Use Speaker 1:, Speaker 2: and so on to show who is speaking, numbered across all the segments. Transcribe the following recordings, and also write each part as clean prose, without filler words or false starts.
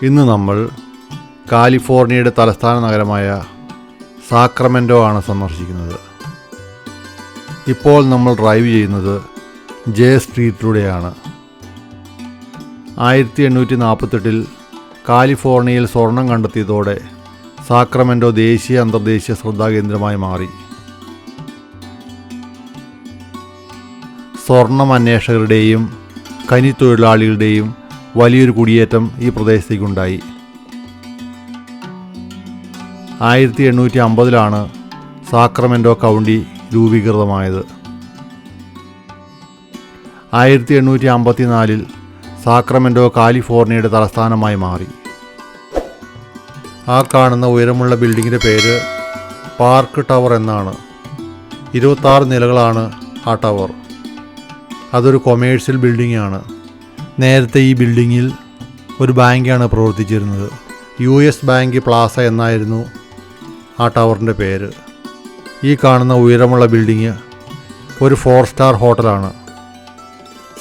Speaker 1: ഇന്ന് നമ്മൾ കാലിഫോർണിയയുടെ തലസ്ഥാന നഗരമായ സാക്രമെൻറ്റോ ആണ് സന്ദർശിക്കുന്നത്. ഇപ്പോൾ നമ്മൾ ഡ്രൈവ് ചെയ്യുന്നത് ജെ സ്ട്രീറ്റിലൂടെയാണ്. 1848 കാലിഫോർണിയയിൽ സ്വർണം കണ്ടെത്തിയതോടെ സാക്രമെൻറ്റോ ദേശീയ അന്തർദേശീയ ശ്രദ്ധാകേന്ദ്രമായി മാറി. സ്വർണം അന്വേഷകരുടെയും ഖനി തൊഴിലാളികളുടെയും വലിയൊരു കുടിയേറ്റം ഈ പ്രദേശത്തേക്കുണ്ടായി. 1850 സാക്രമെൻറ്റോ കൗണ്ടി രൂപീകൃതമായത്. 1854 സാക്രമെൻറ്റോ കാലിഫോർണിയയുടെ തലസ്ഥാനമായി മാറി. ആ കാണുന്ന ഉയരമുള്ള ബിൽഡിങ്ങിൻ്റെ പേര് പാർക്ക് ടവർ എന്നാണ്. 26 നിലകളാണ് ആ ടവർ. അതൊരു കൊമേഴ്ഷ്യൽ ബിൽഡിംഗ് ആണ്. നേരത്തെ ഈ ബിൽഡിങ്ങിൽ ഒരു ബാങ്കാണ് പ്രവർത്തിച്ചിരുന്നത്. US ബാങ്ക് പ്ലാസ എന്നായിരുന്നു ആ ടവറിൻ്റെ പേര്. ഈ കാണുന്ന ഉയരമുള്ള ബിൽഡിങ് ഒരു 4 സ്റ്റാർ ഹോട്ടലാണ്.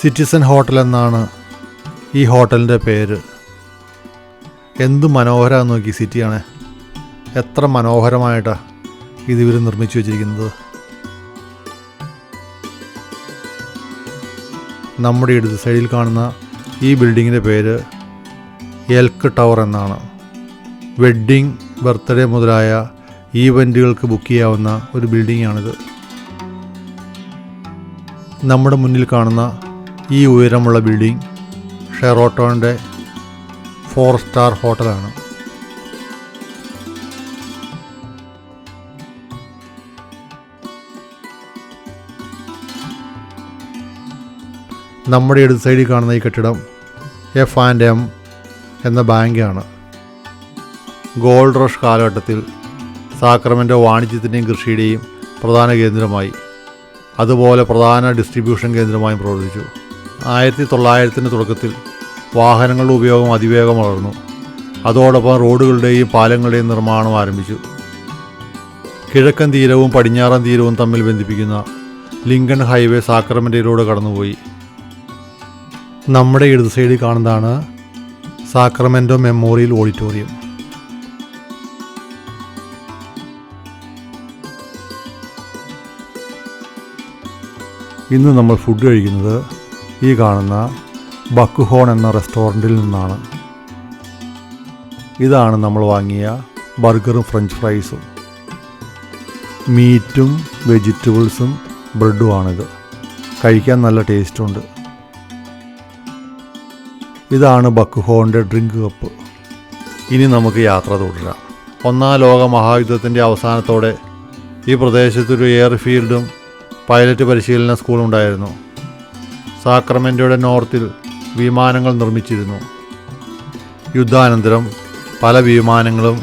Speaker 1: സിറ്റിസൺ ഹോട്ടൽ എന്നാണ് ഈ ഹോട്ടലിൻ്റെ പേര്. എന്ത് മനോഹരമാണെന്ന് നോക്കി, സിറ്റിയാണ്. എത്ര മനോഹരമായിട്ടാണ് ഇതിവർ നിർമ്മിച്ചു വച്ചിരിക്കുന്നത്. നമ്മുടെ ഇടത് സൈഡിൽ കാണുന്ന ഈ ബിൽഡിങ്ങിൻ്റെ പേര് എൽക്ക് ടവർ എന്നാണ്. വെഡ്ഡിങ്, ബർത്ത്ഡേ മുതലായ ഈവൻറ്റുകൾക്ക് ബുക്ക് ചെയ്യാവുന്ന ഒരു ബിൽഡിങ്ങാണിത്. നമ്മുടെ മുന്നിൽ കാണുന്ന ഈ ഉയരമുള്ള ബിൽഡിംഗ് ഷെറോട്ടോണിൻ്റെ 4 സ്റ്റാർ ഹോട്ടലാണ്. നമ്മുടെ ഇടത് സൈഡിൽ കാണുന്ന ഈ കെട്ടിടം F&M എന്ന ബാങ്കാണ്. ഗോൾഡ് റഷ് കാലഘട്ടത്തിൽ സാക്രമെൻറ്റോ വാണിജ്യത്തിൻ്റെയും കൃഷിയുടെയും പ്രധാന കേന്ദ്രമായി, അതുപോലെ പ്രധാന ഡിസ്ട്രിബ്യൂഷൻ കേന്ദ്രമായും പ്രവർത്തിച്ചു. 1900 തുടക്കത്തിൽ വാഹനങ്ങളുടെ ഉപയോഗം അതിവേഗം വളർന്നു. അതോടൊപ്പം റോഡുകളുടെയും പാലങ്ങളുടെയും നിർമ്മാണം ആരംഭിച്ചു. കിഴക്കൻ തീരവും പടിഞ്ഞാറൻ തീരവും തമ്മിൽ ബന്ധിപ്പിക്കുന്ന ലിങ്കൺ ഹൈവേ സാക്രമെൻറ്റോയിലൂടെ കടന്നുപോയി. നമ്മുടെ ഇടത് സൈഡിൽ കാണുന്നതാണ് സാക്രമെൻറ്റോ മെമ്മോറിയൽ ഓഡിറ്റോറിയം. ഇന്ന് നമ്മൾ ഫുഡ് കഴിക്കുന്നത് ഈ കാണുന്ന ബക്ക്ഹോൺ എന്ന റെസ്റ്റോറൻറ്റിൽ നിന്നാണ്. ഇതാണ് നമ്മൾ വാങ്ങിയ ബർഗറും ഫ്രഞ്ച് ഫ്രൈസും. മീറ്റും വെജിറ്റബിൾസും ബ്രെഡുമാണിത്. കഴിക്കാൻ നല്ല ടേസ്റ്റുണ്ട്. ഇതാണ് ബക്ക്ഹോണിൻ്റെ ഡ്രിങ്ക് കപ്പ്. ഇനി നമുക്ക് യാത്ര തുടരാം. 1-ാം ലോക മഹായുദ്ധത്തിൻ്റെ അവസാനത്തോടെ ഈ പ്രദേശത്തൊരു എയർഫീൽഡും പൈലറ്റ് പരിശീലന സ്കൂളും ഉണ്ടായിരുന്നു. സാക്രമെൻറ്റോയുടെ നോർത്തിൽ വിമാനങ്ങൾ നിർമ്മിച്ചിരുന്നു. യുദ്ധാനന്തരം പല വിമാനങ്ങളും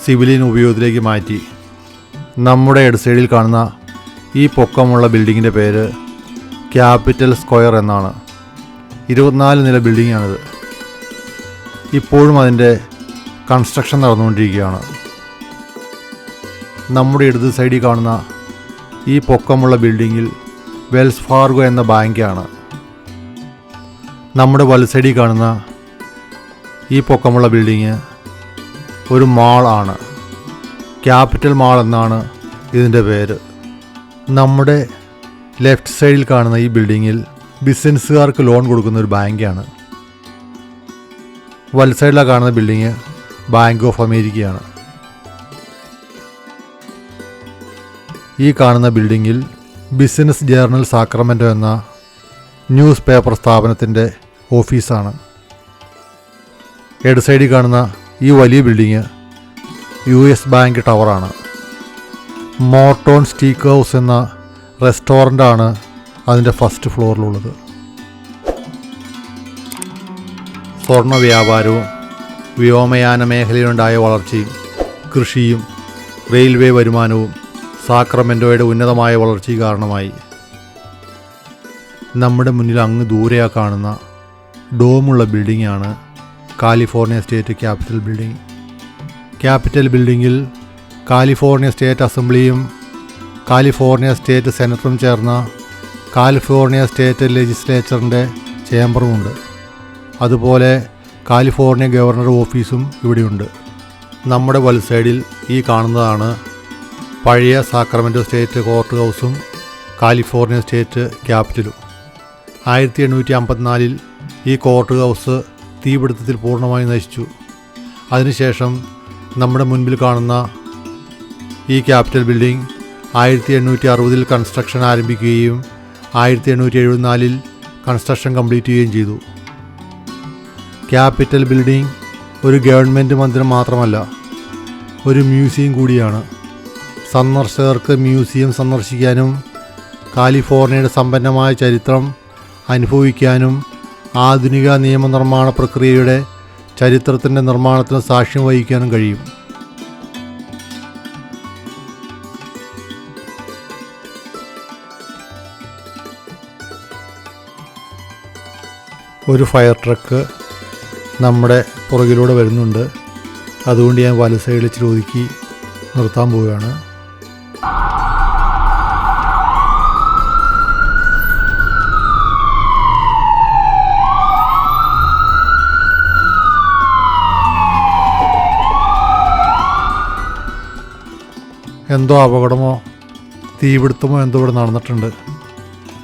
Speaker 1: സിവിലിയൻ ഉപയോഗത്തിലേക്ക് മാറ്റി. നമ്മുടെ ഇടത് സൈഡിൽ കാണുന്ന ഈ പൊക്കമുള്ള ബിൽഡിങ്ങിൻ്റെ പേര് ക്യാപിറ്റൽ സ്ക്വയർ എന്നാണ്. 24 നില ബിൽഡിങ്ങാണിത്. ഇപ്പോഴും അതിൻ്റെ കൺസ്ട്രക്ഷൻ നടന്നുകൊണ്ടിരിക്കുകയാണ്. നമ്മുടെ ഇടത് സൈഡിൽ കാണുന്ന ഈ പൊക്കമുള്ള ബിൽഡിങ്ങിൽ വെൽസ് ഫാർഗോ എന്ന ബാങ്കാണ്. നമ്മുടെ വലത് സൈഡിൽ കാണുന്ന ഈ പൊക്കമുള്ള ബിൽഡിങ് ഒരു മാൾ ആണ്. ക്യാപിറ്റൽ മാൾ എന്നാണ് ഇതിൻ്റെ പേര്. നമ്മുടെ ലെഫ്റ്റ് സൈഡിൽ കാണുന്ന ഈ ബിൽഡിങ്ങിൽ ബിസിനസ്സുകാർക്ക് ലോൺ കൊടുക്കുന്ന ഒരു ബാങ്കാണ്. വലത് സൈഡിലാണ് കാണുന്ന ബിൽഡിങ് ബാങ്ക് ഓഫ് അമേരിക്കയാണ്. ഈ കാണുന്ന ബിൽഡിങ്ങിൽ ബിസിനസ് ജേർണൽ സാക്രമെൻറ്റോ എന്ന ന്യൂസ് പേപ്പർ സ്ഥാപനത്തിൻ്റെ ഓഫീസാണ്. ഇടത് സൈഡിൽ കാണുന്ന ഈ വലിയ ബിൽഡിങ് US ബാങ്ക് ടവറാണ്. മോർട്ടോൺ സ്റ്റീക്ക് ഹൗസ് എന്ന റെസ്റ്റോറൻ്റാണ് അതിൻ്റെ ഫസ്റ്റ് ഫ്ലോറിലുള്ളത്. സ്വർണ്ണ വ്യാപാരവും വ്യോമയാന മേഖലയിലുണ്ടായ വളർച്ചയും കൃഷിയും റെയിൽവേ വരുമാനവും സാക്രമെൻറ്റോയുടെ ഉന്നതമായ വളർച്ചയ്ക്ക് കാരണമായി. നമ്മുടെ മുന്നിൽ അങ്ങ് ദൂരെയാ കാണുന്ന ഡോമുള്ള ബിൽഡിങ്ങാണ് California state capitol building. Capitol ബിൽഡിങ്ങിൽ കാലിഫോർണിയ സ്റ്റേറ്റ് അസംബ്ലിയും കാലിഫോർണിയ സ്റ്റേറ്റ് സെനറ്ററും ചേർന്ന കാലിഫോർണിയ സ്റ്റേറ്റ് ലെജിസ്ലേച്ചറിൻ്റെ ചേംബറുമുണ്ട്. അതുപോലെ കാലിഫോർണിയ ഗവർണർ ഓഫീസും ഇവിടെയുണ്ട്. നമ്മുടെ വലത് ഈ കാണുന്നതാണ് പഴയ സാക്രമെൻറ്റോ സ്റ്റേറ്റ് കോർട്ട് ഹൗസും കാലിഫോർണിയ സ്റ്റേറ്റ് ക്യാപിറ്റലും. 1854 ഈ കോർട്ട് ഹൗസ് തീപിടുത്തത്തിൽ പൂർണ്ണമായി നശിച്ചു. അതിനുശേഷം നമ്മുടെ മുൻപിൽ കാണുന്ന ഈ ക്യാപിറ്റൽ ബിൽഡിംഗ് 1860 കൺസ്ട്രക്ഷൻ ആരംഭിക്കുകയും 1874 കൺസ്ട്രക്ഷൻ കംപ്ലീറ്റ് ചെയ്യുകയും ചെയ്തു. ക്യാപിറ്റൽ ബിൽഡിംഗ് ഒരു ഗവൺമെൻറ് മന്ദിരം മാത്രമല്ല, ഒരു മ്യൂസിയം കൂടിയാണ്. സന്ദർശകർക്ക് മ്യൂസിയം സന്ദർശിക്കാനും കാലിഫോർണിയയുടെ സമ്പന്നമായ ചരിത്രം അനുഭവിക്കാനും ആധുനിക നിയമനിർമ്മാണ പ്രക്രിയയുടെ ചരിത്രത്തിൻ്റെ നിർമ്മാണത്തിന് സാക്ഷ്യം വഹിക്കാനും കഴിയും. ഒരു ഫയർ ട്രക്ക് നമ്മുടെ പുറകിലൂടെ വരുന്നുണ്ട്. അതുകൊണ്ട് ഞാൻ വലത് സൈഡിൽ ഇച്ചിരി ഒതുക്കി നിർത്താൻ പോവുകയാണ്. എന്തോ അപകടമോ തീപിടുത്തമോ എന്തോ ഇവിടെ നടന്നിട്ടുണ്ട്.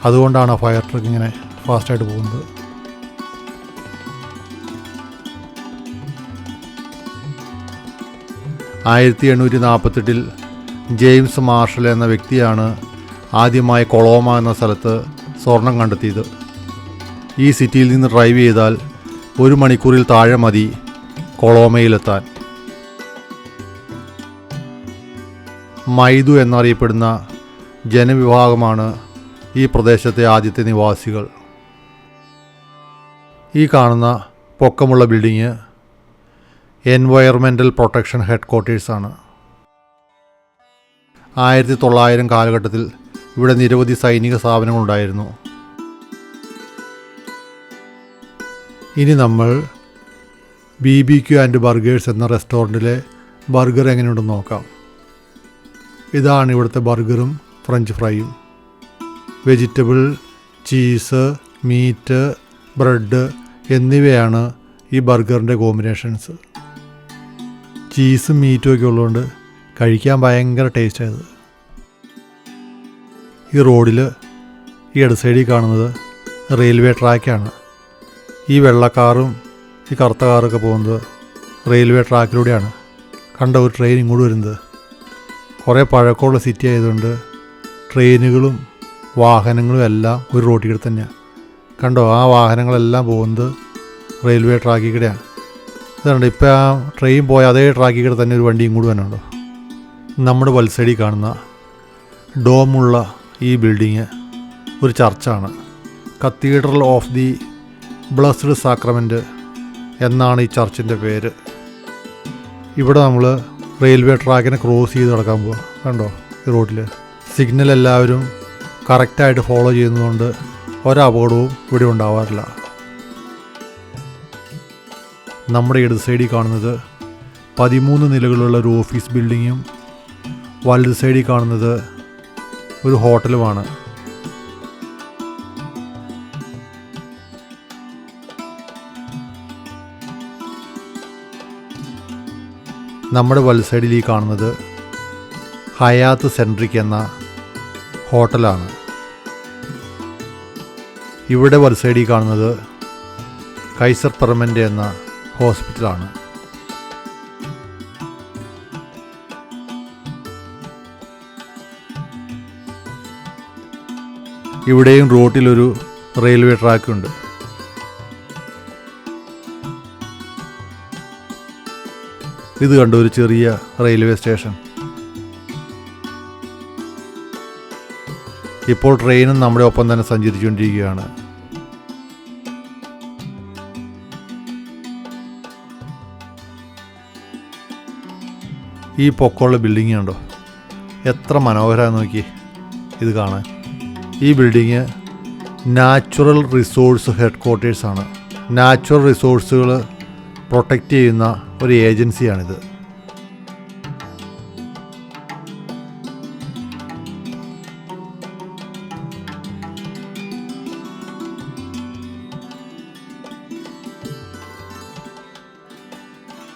Speaker 1: അതുകൊണ്ടാണ് ആ ഫയർ ട്രക്ക് ഇങ്ങനെ ഫാസ്റ്റായിട്ട് പോകുന്നത്. ആയിരത്തി 1848 ജെയിംസ് മാർഷൽ എന്ന വ്യക്തിയാണ് ആദ്യമായി കൊളോമ എന്ന സ്ഥലത്ത് സ്വർണം കണ്ടെത്തിയത്. ഈ സിറ്റിയിൽ നിന്ന് ഡ്രൈവ് ചെയ്താൽ 1 മണിക്കൂറിൽ താഴെ മതി കൊളോമയിലെത്താൻ. മൈദു എന്നറിയപ്പെടുന്ന ജനവിഭാഗമാണ് ഈ പ്രദേശത്തെ ആദ്യത്തെ നിവാസികൾ. ഈ കാണുന്ന പൊക്കമുള്ള ബിൽഡിങ് എൻവയറമെൻ്റൽ പ്രൊട്ടക്ഷൻ ഹെഡ് ക്വാർട്ടേഴ്സാണ്. 1900 കാലഘട്ടത്തിൽ ഇവിടെ നിരവധി സൈനിക സ്ഥാപനങ്ങളുണ്ടായിരുന്നു. ഇനി നമ്മൾ BBQ ആൻഡ് ബർഗേഴ്സ് എന്ന റെസ്റ്റോറൻറ്റിലെ ബർഗർ എങ്ങനെയുണ്ടെന്ന് നോക്കാം. ഇതാണ് ഇവിടുത്തെ ബർഗറും ഫ്രഞ്ച് ഫ്രൈയും. വെജിറ്റബിൾ, ചീസ്, മീറ്റ്, ബ്രെഡ് എന്നിവയാണ് ഈ ബർഗറിൻ്റെ കോമ്പിനേഷൻസ്. ചീസും മീറ്റും ഒക്കെ ഉള്ളതുകൊണ്ട് കഴിക്കാൻ ഭയങ്കര ടേസ്റ്റായത്. ഈ റോഡിൽ ഈ ഇടത് സൈഡിൽ കാണുന്നത് റെയിൽവേ ട്രാക്കാണ്. ഈ വെള്ളക്കാറും ഈ കറുത്ത കാറൊക്കെ പോകുന്നത് റെയിൽവേ ട്രാക്കിലൂടെയാണ്. കണ്ട ഒരു ട്രെയിൻ ഇങ്ങോട്ട് വരുന്നത്. കുറേ പഴക്കമുള്ള സിറ്റി ആയതുകൊണ്ട് ട്രെയിനുകളും വാഹനങ്ങളും എല്ലാം ഒരു റോഡിൽ കൂടെ തന്നെയാണ്. കണ്ടോ, ആ വാഹനങ്ങളെല്ലാം പോകുന്നത് റെയിൽവേ ട്രാക്കിൽ കൂടെയാണ്. ഇതുണ്ട്, ഇപ്പോൾ ആ ട്രെയിൻ പോയ അതേ ട്രാക്കിൽ കൂടെ തന്നെ ഒരു വണ്ടി ഇങ്ങോട്ട് വന്നുണ്ടോ. നമ്മുടെ വലത് സൈഡിൽ കാണുന്ന ഡോമുള്ള ഈ ബിൽഡിങ് ഒരു ചർച്ചാണ്. Cathedral of the blessed sacrament എന്നാണ് ഈ ചർച്ചിൻ്റെ പേര്. ഇവിടെ നമ്മൾ റെയിൽവേ ട്രാക്കിനെ ക്രോസ് ചെയ്ത് നടക്കാൻ പോവുക. കണ്ടോ, ഈ റോഡിൽ സിഗ്നൽ എല്ലാവരും കറക്റ്റായിട്ട് ഫോളോ ചെയ്യുന്നതുകൊണ്ട് ഒരപകടവും ഇവിടെ ഉണ്ടാവാറില്ല. നമ്മുടെ ഇടത് സൈഡിൽ കാണുന്നത് 13 നിലകളുള്ള ഒരു ഓഫീസ് ബിൽഡിങ്ങും വലത് സൈഡിൽ കാണുന്നത് ഒരു ഹോട്ടലുമാണ്. നമ്മുടെ വലത് സൈഡിൽ ഈ കാണുന്നത് ഹയാത്ത് സെൻട്രിക് എന്ന ഹോട്ടലാണ്. ഇവിടെ വലത് സൈഡിൽ കാണുന്നത് കൈസർ പെർമനൻ്റ് എന്ന ഹോസ്പിറ്റലാണ്. ഇവിടെയും റോട്ടിലൊരു റെയിൽവേ ട്രാക്കുണ്ട്. ഇത് കണ്ടു, ഒരു ചെറിയ റെയിൽവേ സ്റ്റേഷൻ. ഇപ്പോൾ ട്രെയിനും നമ്മുടെ ഒപ്പം തന്നെ സഞ്ചരിച്ചുകൊണ്ടിരിക്കുകയാണ്. ഈ പൊക്കമുള്ള ബിൽഡിങ് കണ്ടോ, എത്ര മനോഹരമാണെന്ന് നോക്കി ഇത് കാണാൻ. ഈ ബിൽഡിങ് നാച്ചുറൽ റിസോഴ്സ് ഹെഡ് ക്വാർട്ടേഴ്സാണ്. നാച്ചുറൽ റിസോഴ്സുകൾ പ്രൊട്ടക്റ്റ് ചെയ്യുന്ന ഒരു ഏജൻസിയാണിത്.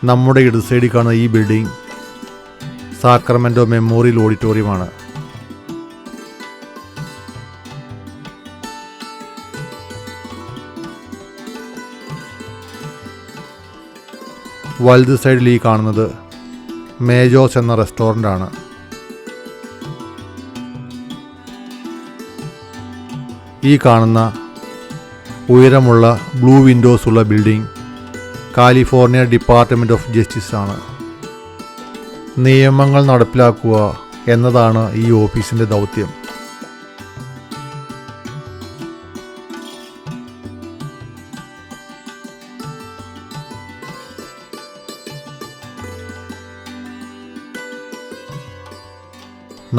Speaker 1: നമ്മുടെ ഇടത് സൈഡിൽ കാണുന്ന ഈ ബിൽഡിംഗ് സാക്രമെൻറ്റോ മെമ്മോറിയൽ ഓഡിറ്റോറിയമാണ്. വലത് സൈഡിൽ ഈ കാണുന്നത് മേജോസ് എന്ന റെസ്റ്റോറൻ്റാണ്. ഈ കാണുന്ന ഉയരമുള്ള ബ്ലൂ വിൻഡോസ് ഉള്ള building California department of justice ആണ്. നിയമങ്ങൾ നടപ്പിലാക്കുക എന്നതാണ് ഈ ഓഫീസിൻ്റെ ദൗത്യം.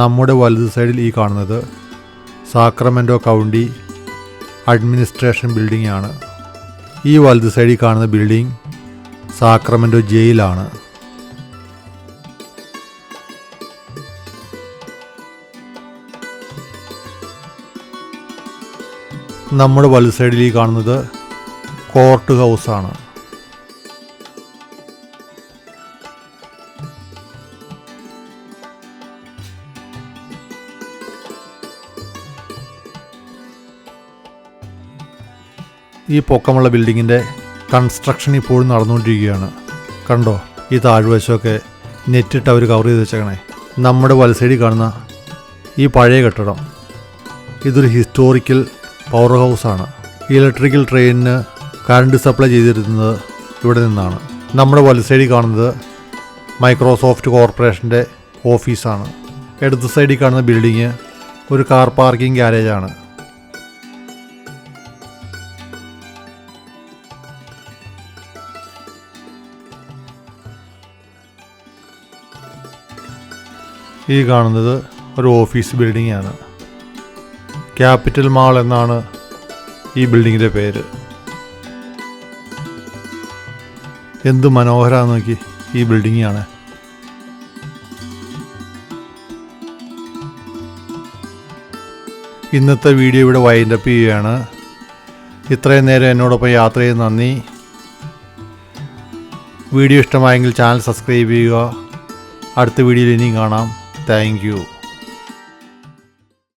Speaker 1: നമ്മുടെ വലത് സൈഡിൽ ഈ കാണുന്നത് സാക്രമെൻറ്റോ കൗണ്ടി അഡ്മിനിസ്ട്രേഷൻ ബിൽഡിംഗ് ആണ്. ഈ വലത് സൈഡിൽ കാണുന്ന ബിൽഡിംഗ് സാക്രമെൻറ്റോ ജയിലാണ്. നമ്മുടെ വലത് സൈഡിൽ ഈ കാണുന്നത് കോർട്ട് ഹൗസാണ്. ഈ പൊക്കമുള്ള ബിൽഡിങ്ങിൻ്റെ കൺസ്ട്രക്ഷൻ ഇപ്പോഴും നടന്നുകൊണ്ടിരിക്കുകയാണ്. കണ്ടോ, ഈ താഴ്വശമൊക്കെ നെറ്റിട്ട് അവർ കവർ ചെയ്ത് വെച്ചേക്കണേ. നമ്മുടെ വലത് സൈഡിൽ കാണുന്ന ഈ പഴയ കെട്ടിടം ഇതൊരു ഹിസ്റ്റോറിക്കൽ പവർ ഹൗസാണ്. ഇലക്ട്രിക്കൽ ട്രെയിനിന് കറണ്ട് സപ്ലൈ ചെയ്തിരുന്നത് ഇവിടെ നിന്നാണ്. നമ്മുടെ വലത് സൈഡിൽ കാണുന്നത് മൈക്രോസോഫ്റ്റ് കോർപ്പറേഷൻ്റെ ഓഫീസാണ്. ഇടത് സൈഡിൽ കാണുന്ന ബിൽഡിങ് ഒരു കാർ പാർക്കിംഗ് ഗ്യാരേജാണ്. ഈ കാണുന്നത് ഒരു ഓഫീസ് ബിൽഡിംഗ് ആണ്. ക്യാപിറ്റൽ മാൾ എന്നാണ് ഈ ബിൽഡിങ്ങിൻ്റെ പേര്. എന്ത് മനോഹരമാണെന്ന് നോക്കി ഈ ബിൽഡിങ്ങാണ്. ഇന്നത്തെ വീഡിയോ ഇവിടെ വൈൻഡപ്പ് ചെയ്യുകയാണ്. ഇത്രയും നേരം എന്നോടൊപ്പം യാത്ര ചെയ്ത് നന്ദി. വീഡിയോ ഇഷ്ടമായെങ്കിൽ ചാനൽ സബ്സ്ക്രൈബ് ചെയ്യുക. അടുത്ത വീഡിയോയിൽ ഇനിയും കാണാം. Thank you.